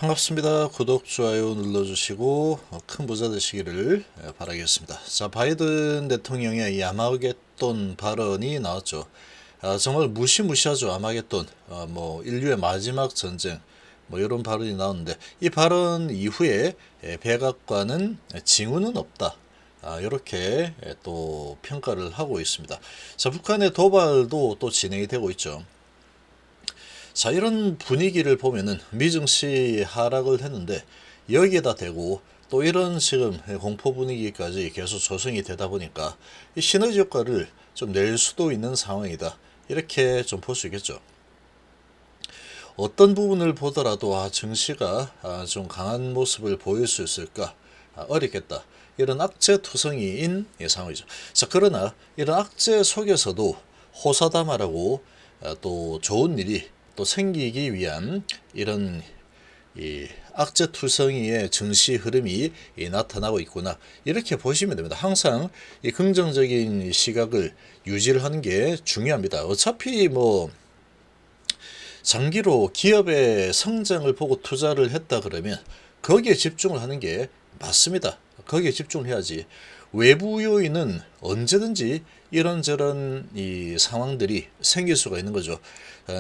반갑습니다. 구독, 좋아요 눌러주시고 큰 부자 되시기를 바라겠습니다. 자, 바이든 대통령의 이 아마겟돈 발언이 나왔죠. 정말 무시무시하죠. 아마겟돈, 뭐 인류의 마지막 전쟁, 뭐 이런 발언이 나오는데 이 발언 이후에 백악관은 징후는 없다. 이렇게 또 평가를 하고 있습니다. 자, 북한의 도발도 또 진행이 되고 있죠. 자, 이런 분위기를 보면은 미증시 하락을 했는데 여기에다 대고 또 이런 지금 공포 분위기까지 계속 조성이 되다 보니까 이 시너지 효과를 좀 낼 수도 있는 상황이다. 이렇게 좀 볼 수 있겠죠. 어떤 부분을 보더라도 증시가 좀 강한 모습을 보일 수 있을까? 어렵겠다. 이런 악재투성이인 상황이죠. 자, 그러나 이런 악재 속에서도 호사다마라고 또 좋은 일이 또 생기기 위한 이런 이 악재투성이의 증시 흐름이 나타나고 있구나, 이렇게 보시면 됩니다. 항상 이 긍정적인 시각을 유지를 하는 게 중요합니다. 어차피 뭐 장기로 기업의 성장을 보고 투자를 했다 그러면 거기에 집중을 하는 게 맞습니다. 거기에 집중을 해야지. 외부 요인은 언제든지 이런저런 이 상황들이 생길 수가 있는 거죠.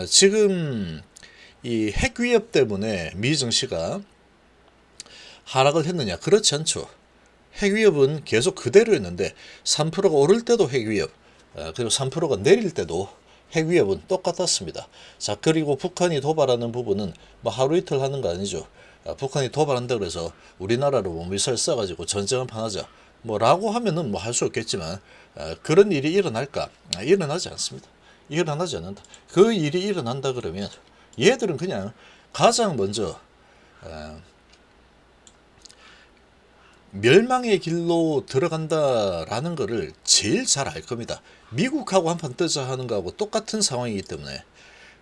지금 이 핵위협 때문에 미 증시가 하락을 했느냐? 그렇지 않죠. 핵위협은 계속 그대로였는데 3%가 오를 때도 핵위협, 그리고 3%가 내릴 때도 핵위협은 똑같았습니다. 자, 그리고 북한이 도발하는 부분은 뭐 하루 이틀 하는 거 아니죠. 북한이 도발한다 그래서 우리나라로 뭐 미사일 쏴가지고 전쟁 한판 하자 뭐라고 하면은 뭐 할 수 없겠지만, 그런 일이 일어날까? 일어나지 않습니다. 일어나지 않는다. 그 일이 일어난다 그러면 얘들은 그냥 가장 먼저 멸망의 길로 들어간다라는 것을 제일 잘 알 겁니다. 미국하고 한판 뜨자 하는 거하고 똑같은 상황이기 때문에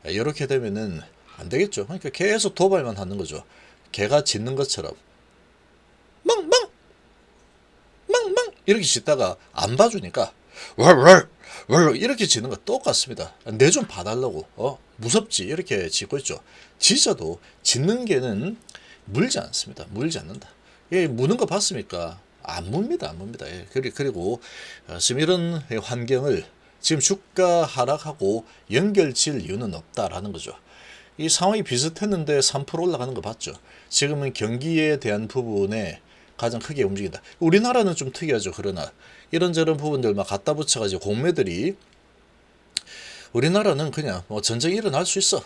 이렇게 되면은 안 되겠죠. 그러니까 계속 도발만 하는 거죠. 개가 짖는 것처럼 망망 망망 이렇게 짖다가 안 봐주니까 월월 이렇게 짖는 거 똑같습니다. 내 좀 봐달라고, 무섭지 이렇게 짖고 있죠. 짖어도 짖는 개는 물지 않습니다. 물지 않는다. 예, 무는 거 봤습니까? 안 뭅니다, 안 뭅니다. 예, 그리고 지금 이런 환경을 지금 주가 하락하고 연결 질 이유는 없다라는 거죠. 이 상황이 비슷했는데 3% 올라가는 거 봤죠. 지금은 경기에 대한 부분에 가장 크게 움직인다. 우리나라는 좀 특이하죠. 그러나 이런저런 부분들 막 갖다 붙여가지고 공매들이, 우리나라는 그냥 뭐 전쟁이 일어날 수 있어.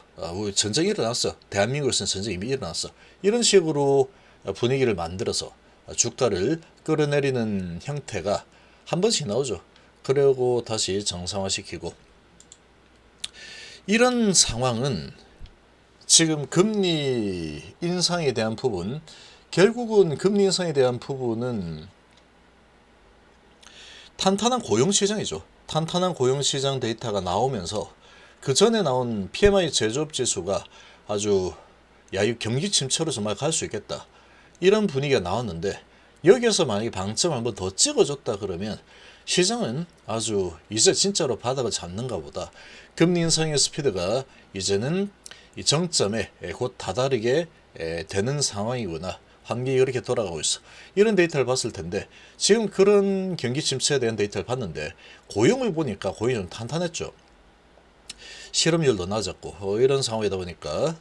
전쟁이 일어났어. 대한민국에서는 전쟁이 이미 일어났어. 이런 식으로 분위기를 만들어서 주가를 끌어내리는 형태가 한 번씩 나오죠. 그리고 다시 정상화시키고, 이런 상황은 지금 금리 인상에 대한 부분, 결국은 금리 인상에 대한 부분은 탄탄한 고용시장이죠. 탄탄한 고용시장 데이터가 나오면서 그 전에 나온 PMI 제조업 지수가 아주 이 경기 침체로 정말 갈 수 있겠다, 이런 분위기가 나왔는데, 여기에서 만약에 방점 한번 더 찍어줬다 그러면 시장은 아주 이제 진짜로 바닥을 잡는가 보다, 금리 인상의 스피드가 이제는 이 정점에 곧 다다르게 되는 상황이구나, 환경이 이렇게 돌아가고 있어, 이런 데이터를 봤을 텐데, 지금 그런 경기 침체에 대한 데이터를 봤는데 고용을 보니까 고용이 좀 탄탄했죠. 실업률도 낮았고 이런 상황이다 보니까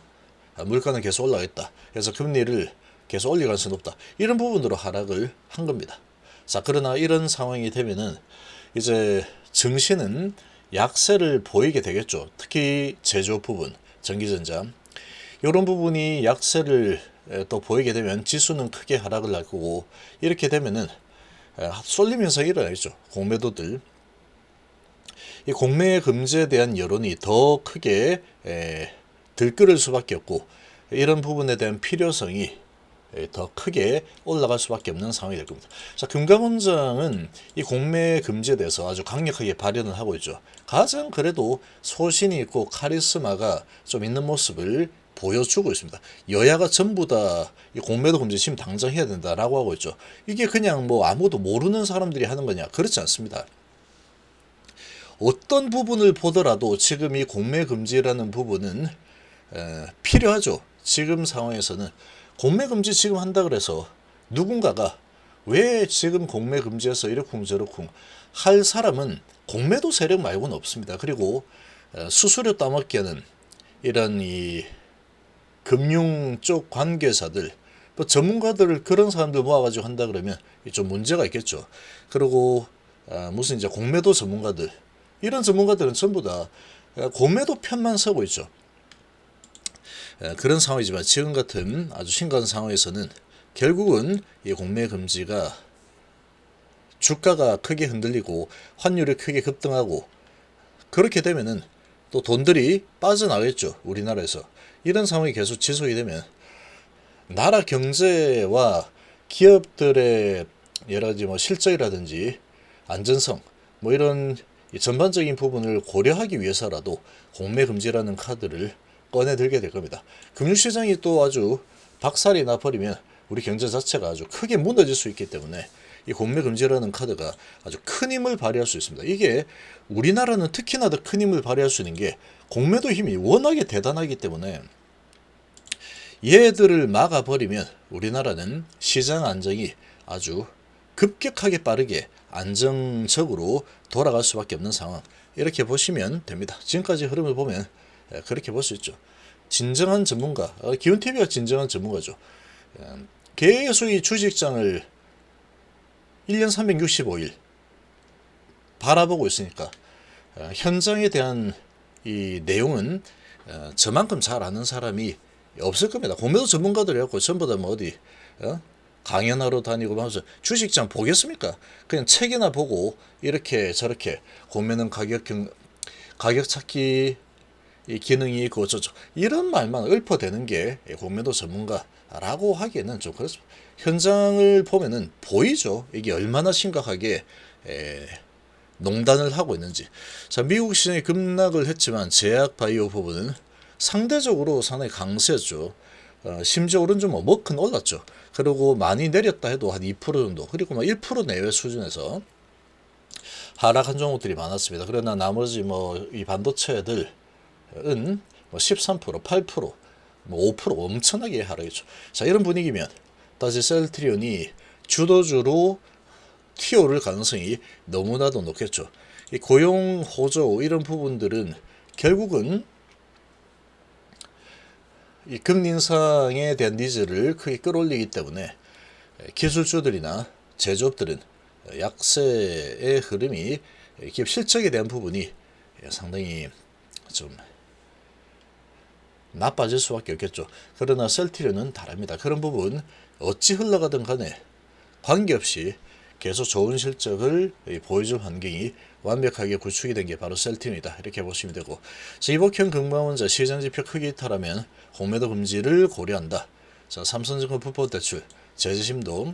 물가는 계속 올라가겠다. 그래서 금리를 계속 올릴 가능성이 높다. 이런 부분으로 하락을 한 겁니다. 자, 그러나 이런 상황이 되면은 이제 증시는 약세를 보이게 되겠죠. 특히 제조업 부분, 전기전자, 이런 부분이 약세를 또 보이게 되면 지수는 크게 하락을 할 거고, 이렇게 되면은 쏠림 현상이 일어나겠죠. 공매도들, 이 공매 금지에 대한 여론이 더 크게 들끓을 수밖에 없고, 이런 부분에 대한 필요성이 더 크게 올라갈 수밖에 없는 상황이 될 겁니다. 자, 금감원장은 이 공매 금지에 대해서 아주 강력하게 발언을 하고 있죠. 가장 그래도 소신이 있고 카리스마가 좀 있는 모습을 보여주고 있습니다. 여야가 전부 다 이 공매도 금지 지금 당장 해야 된다라고 하고 있죠. 이게 그냥 뭐 아무도 모르는 사람들이 하는 거냐? 그렇지 않습니다. 어떤 부분을 보더라도 지금 이 공매 금지라는 부분은 필요하죠. 지금 상황에서는 공매 금지 지금 한다 그래서 누군가가 왜 지금 공매 금지해서 이러쿵 저러쿵 할 사람은 공매도 세력 말고는 없습니다. 그리고 수수료 따먹기에는 이런 이 금융 쪽 관계자들, 뭐 전문가들을 그런 사람들 모아가지고 한다 그러면 좀 문제가 있겠죠. 그리고 무슨 이제 공매도 전문가들, 이런 전문가들은 전부 다 공매도 편만 서고 있죠. 그런 상황이지만 지금 같은 아주 심각한 상황에서는 결국은 이 공매 금지가 주가가 크게 흔들리고 환율이 크게 급등하고 그렇게 되면은 또 돈들이 빠져나가겠죠. 우리나라에서. 이런 상황이 계속 지속이 되면 나라 경제와 기업들의 여러 가지 뭐 실적이라든지 안전성 뭐 이런 전반적인 부분을 고려하기 위해서라도 공매 금지라는 카드를 꺼내 들게 될 겁니다. 금융시장이 또 아주 박살이 나버리면 우리 경제 자체가 아주 크게 무너질 수 있기 때문에 이 공매 금지라는 카드가 아주 큰 힘을 발휘할 수 있습니다. 이게 우리나라는 특히나 더 큰 힘을 발휘할 수 있는 게 공매도 힘이 워낙에 대단하기 때문에 얘들을 막아버리면 우리나라는 시장 안정이 아주 급격하게 빠르게 안정적으로 돌아갈 수밖에 없는 상황, 이렇게 보시면 됩니다. 지금까지 흐름을 보면 그렇게 볼 수 있죠. 진정한 전문가, 기훈TV가 진정한 전문가죠. 계속 이 주식장을 1년 365일 바라보고 있으니까 현장에 대한 이 내용은 저만큼 잘 아는 사람이 없을 겁니다. 공매도 전문가들이었고 전부 다 뭐 어디 강연하러 다니고 하면서 주식장 보겠습니까? 그냥 책이나 보고 이렇게 저렇게 공매는 가격 찾기 이 기능이 있고 어쩌죠 이런 말만 읊어대는 게 공매도 전문가라고 하기에는 좀 그렇습니다. 현장을 보면은 보이죠. 이게 얼마나 심각하게 농단을 하고 있는지. 자, 미국 시장이 급락을 했지만 제약 바이오 부분은 상대적으로 상당히 강세였죠. 심지어 오른 좀 큰 올랐죠. 그리고 많이 내렸다 해도 한 2% 정도, 그리고 막 1% 내외 수준에서 하락한 종목들이 많았습니다. 그러나 나머지 뭐 이 반도체들은 뭐 13%, 8%, 뭐 5% 엄청나게 하락했죠. 자, 이런 분위기면 다시 셀트리온이 주도주로 튀어오를 가능성이 너무나도 높겠죠. 이 고용 호조 이런 부분들은 결국은 이 금리 인상에 대한 니즈를 크게 끌어올리기 때문에 기술주들이나 제조업들은 약세의 흐름이 기업 실적에 대한 부분이 상당히 좀 나빠질 수밖에 없겠죠. 그러나 셀트리온은 다릅니다. 그런 부분 어찌 흘러가든 간에 관계없이 계속 좋은 실적을 보여줄 환경이 완벽하게 구축이 된 게 바로 셀트리온이다. 이렇게 보시면 되고, 자, 이복형 금감원자 시장지표 크게 이탈하면 공매도 금지를 고려한다. 자, 삼성증권 불법대출 제재심도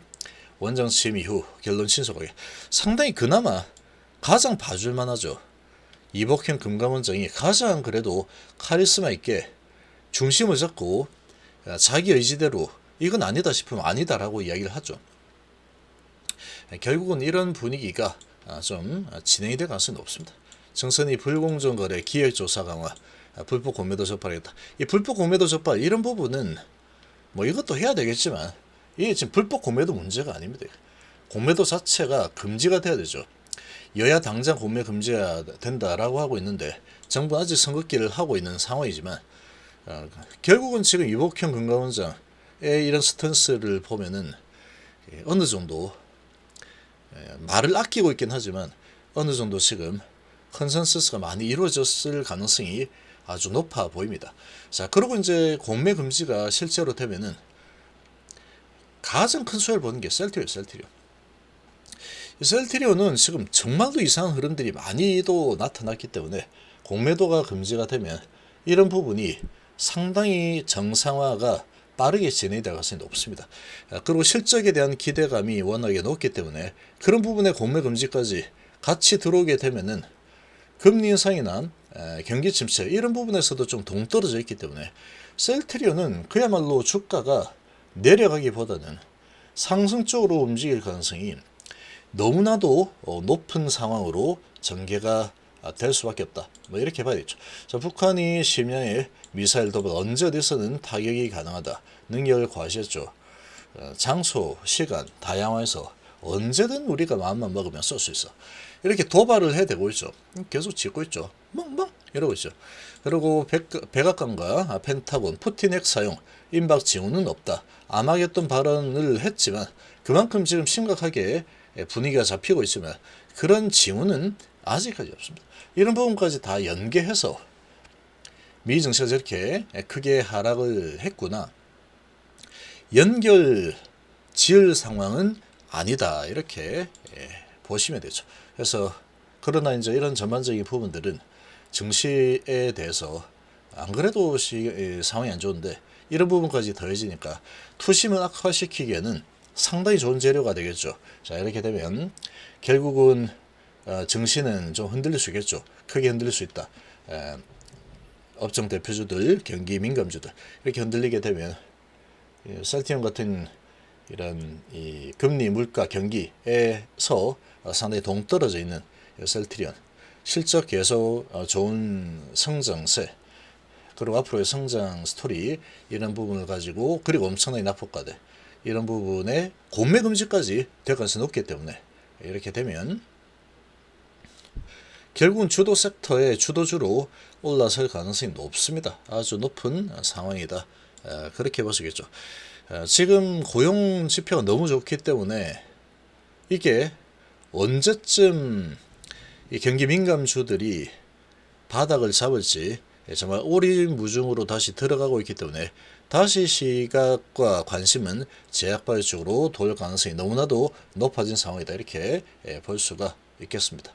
원장 취임 이후 결론 신속하게. 상당히 그나마 가장 봐줄만 하죠. 이복형 금감원장이 가장 그래도 카리스마 있게 중심을 잡고 자기 의지대로 이건 아니다 싶으면 아니다라고 이야기를 하죠. 결국은 이런 분위기가 좀 진행이 될 가능성이 높습니다. 정선이 불공정거래 기획조사 강화, 불법 공매도 적발하겠다. 이 불법 공매도 적발 이런 부분은 뭐 이것도 해야 되겠지만 이게 지금 불법 공매도 문제가 아닙니다. 공매도 자체가 금지가 돼야 되죠. 여야 당장 공매 금지가 된다라고 하고 있는데 정부 아직 선긋기를 하고 있는 상황이지만 결국은 지금 이복형 금감원장의 이런 스탠스를 보면은 어느 정도 말을 아끼고 있긴 하지만 어느 정도 지금 컨센서스가 많이 이루어졌을 가능성이 아주 높아 보입니다. 자, 그리고 이제 공매 금지가 실제로 되면은 가장 큰 수혜를 보는 게 셀트리온. 셀트리온은 지금 정말로 이상한 흐름들이 많이도 나타났기 때문에 공매도가 금지가 되면 이런 부분이 상당히 정상화가 빠르게 진행이 될 가능성이 높습니다. 그리고 실적에 대한 기대감이 워낙에 높기 때문에 그런 부분에 공매 금지까지 같이 들어오게 되면은 금리 인상이나 경기 침체 이런 부분에서도 좀 동떨어져 있기 때문에 셀트리온은 그야말로 주가가 내려가기보다는 상승 쪽으로 움직일 가능성이 너무나도 높은 상황으로 전개가 될 수밖에 없다. 뭐 이렇게 봐야겠죠. 자, 북한이 심야에 미사일 도발 언제 어디서는 타격이 가능하다. 능력을 과시했죠. 장소, 시간 다양화해서 언제든 우리가 마음만 먹으면 쏠 수 있어. 이렇게 도발을 해대고 있죠. 계속 짓고 있죠. 멍멍 이러고 있죠. 그리고 백악관과 펜타곤, 푸틴 핵 사용, 임박 징후는 없다. 아마겟돈 발언을 했지만 그만큼 지금 심각하게 분위기가 잡히고 있으면 그런 징후는 아직까지 없습니다. 이런 부분까지 다 연계해서 미 증시가 저렇게 크게 하락을 했구나. 연결 지을 상황은 아니다. 이렇게 보시면 되죠. 그래서 그러나 이제 이런 전반적인 부분들은 증시에 대해서 안 그래도 상황이 안 좋은데 이런 부분까지 더해지니까 투심을 악화시키기에는 상당히 좋은 재료가 되겠죠. 자, 이렇게 되면 결국은 증시는 좀 흔들릴 수 있겠죠. 크게 흔들릴 수 있다. 업종 대표주들, 경기 민감주들 이렇게 흔들리게 되면 셀티움 같은 이런 이 금리, 물가, 경기에서 상당히 동떨어져 있는 셀트리온 실적 계속 좋은 성장세 그리고 앞으로의 성장 스토리 이런 부분을 가지고 그리고 엄청나게 낙폭과대 이런 부분에 공매 금지까지 될 가능성이 높기 때문에 이렇게 되면 결국은 주도 섹터의 주도주로 올라설 가능성이 높습니다. 아주 높은 상황이다. 그렇게 보시겠죠. 지금 고용 지표가 너무 좋기 때문에 이게 언제쯤 이 경기 민감주들이 바닥을 잡을지 정말 오리무중으로 다시 들어가고 있기 때문에 다시 시각과 관심은 제약바이오 쪽으로 돌 가능성이 너무나도 높아진 상황이다. 이렇게 볼 수가 있겠습니다.